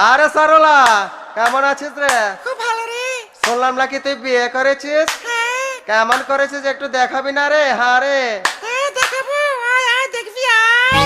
আরে সরলা, কেমন আছিস রে? খুব ভালো রে। শুনলাম নাকি তুই বিয়ে করেছিস। হ্যাঁ কেমন করেছিস একটু দেখাবি না রে? হ্যাঁ রে। হ্যাঁ দেখাবো, আয় আয় দেখবি আয়।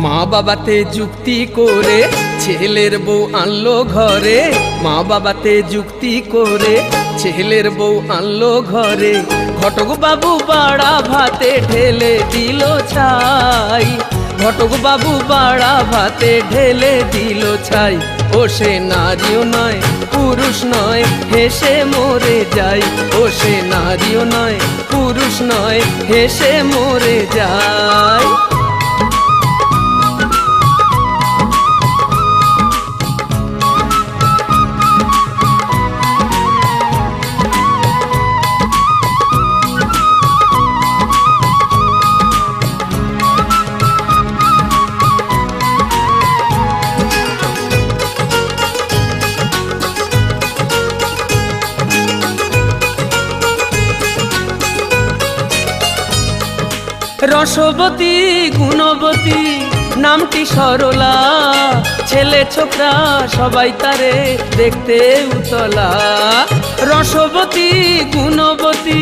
মা বাবাতে যুক্তি করে ছেলের বউ আনলো ঘরে, মা বাবাতে যুক্তি করে ছেলের বউ আনলো ঘরে। ঘটক বাবু বাড়া ভাতে ঢেলে দিল ছাই, ঘটক বাবু বাড়া ভাতে ঢেলে দিল ছাই। ও সে নারীও নয় পুরুষ নয় হেসে মরে যায়, ও সে নারীও নয় পুরুষ নয় হেসে মরে যায়। রসবতী গুণবতী নামটি সরলা, ছেলে ছোকরা সবাই তারে দেখতে উতলা। রসবতী গুণবতী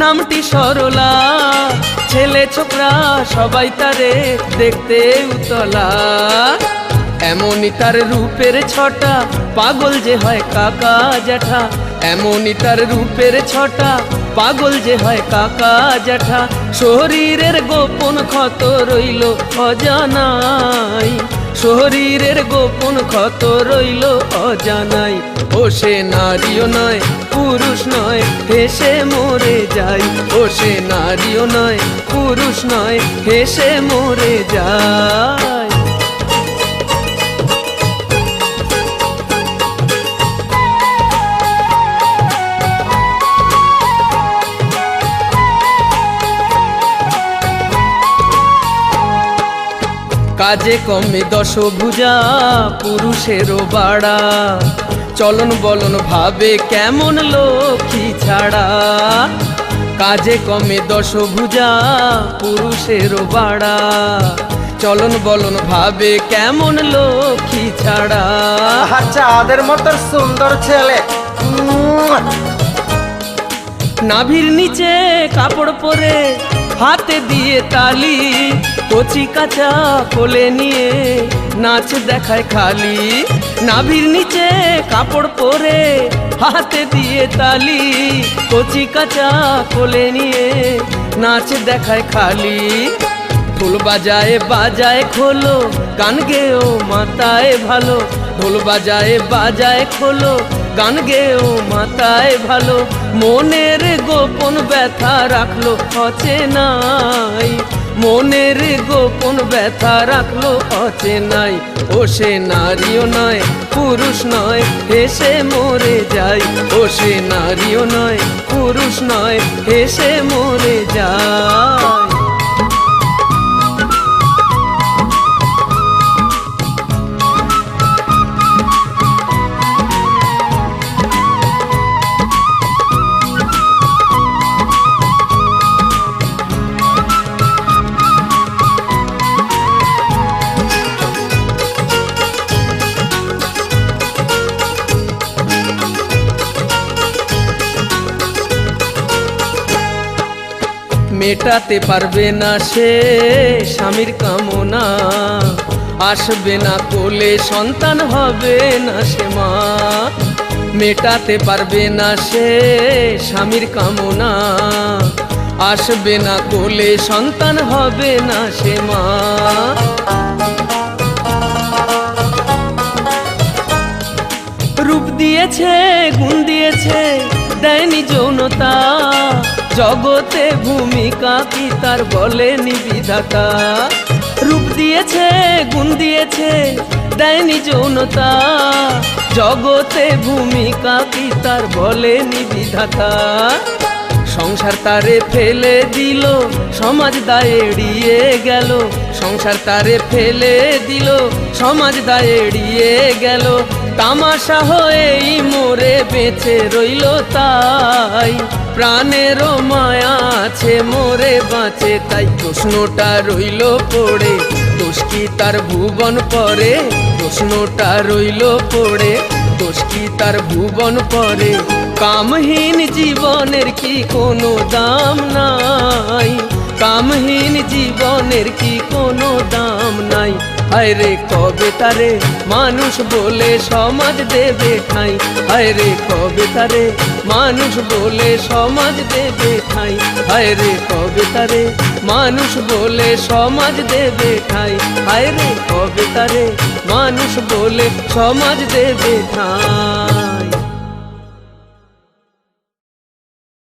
নামটি সরলা, ছেলে ছোকরা সবাই তারে দেখতে উতলা। এমনই তার রূপের ছটা পাগল যে হয় কাকা জ্যাঠা, এমনই তার রূপের ছটা পাগল যে হয় কাকা জ্যাঠা। শরীরের গোপন ক্ষত রইল অজানাই, শরীরের গোপন ক্ষত রইল অজানাই। ও সে নারীও নয় পুরুষ নয় হেসে মরে যায়, ও সে নারীও নয় পুরুষ নয় হেসে মরে যায়। কাজে কমে দশভুজা পুরুষেরও বাড়া, চলন বলন ভাবে কেমন লক্ষ্মী ছাড়া। কাজে কমে দশভুজা পুরুষেরও বাড়া, চলন বলন ভাবে কেমন লক্ষ্মী ছাড়া। আচ্ছা, আদের মতো সুন্দর ছেলে। নাভির নিচে কাপড় পরে হাতে দিয়ে তালি, কচি কাঁচা কোলে নিয়ে নাচ দেখায় খালি। নাভির নিচে কাপড় পরে হাতে দিয়ে তালি, কচি কাঁচা কোলে নিয়ে নাচ দেখায় খালি। ঢোল বাজায় বাজায় খোলো গান গেও মাতায় ভালো, ঢোল বাজায় বাজায় খোলো গান গেও মাতায় ভালো। মনের গোপন ব্যথা রাখলো অচেনাই, মনের গোপন ব্যথা রাখলো অচেনাই। ও সে নারীও নয় পুরুষ নয় হেসে মরে যায়, ও সে নারীও নয় পুরুষ নয় হেসে মরে যায়। মেটাতে পারবে না সে স্বামীর কামনা, আসবে না কোলে সন্তান হবে না সে মা। মেটাতে পারবে না সে স্বামীর কামনা, আসবে না কোলে সন্তান হবে না সে মা। রূপ দিয়েছে গুণ দিয়েছে দেয়নি যৌনতা, জগতে ভূমিকা কি তার বলেনি বিধাতা। রূপ দিয়েছে গুণ দিয়েছে দেয়নি যৌনতা, জগতে ভূমিকা কি তার বলেনি বিধাতা। সংসার তারে ফেলে দিল, সমাজ দায়ে এড়িয়ে গেল। সংসার তারে ফেলে দিল, সমাজ দায়ে এড়িয়ে গেল। তামাশা হয়েই মোরে বেঁচে রইল তাই, প্রাণেরও মায়া আছে মোরে বাঁচে তাই। প্রশ্নটা রইল পড়ে, দোষ কি তার ভুবন পরে? প্রশ্নটা রইল পড়ে, দোষ কি তার ভুবন পরে? কামহীন জীবনের কি কোনো দাম নাই? কামহীন জীবনের কি কোনো দাম নাই? হায়রে কবে তারে মানুষ বলে সমাজ দেবে ঠাঁই? হায়রে কবে তারে মানুষ বলে সমাজ দেবে ঠাঁই? হায়রে কবে তারে মানুষ বলে সমাজ দেবে ঠাঁই? হায়রে কবে তারে মানুষ বলে সমাজ দেবে ঠাঁই?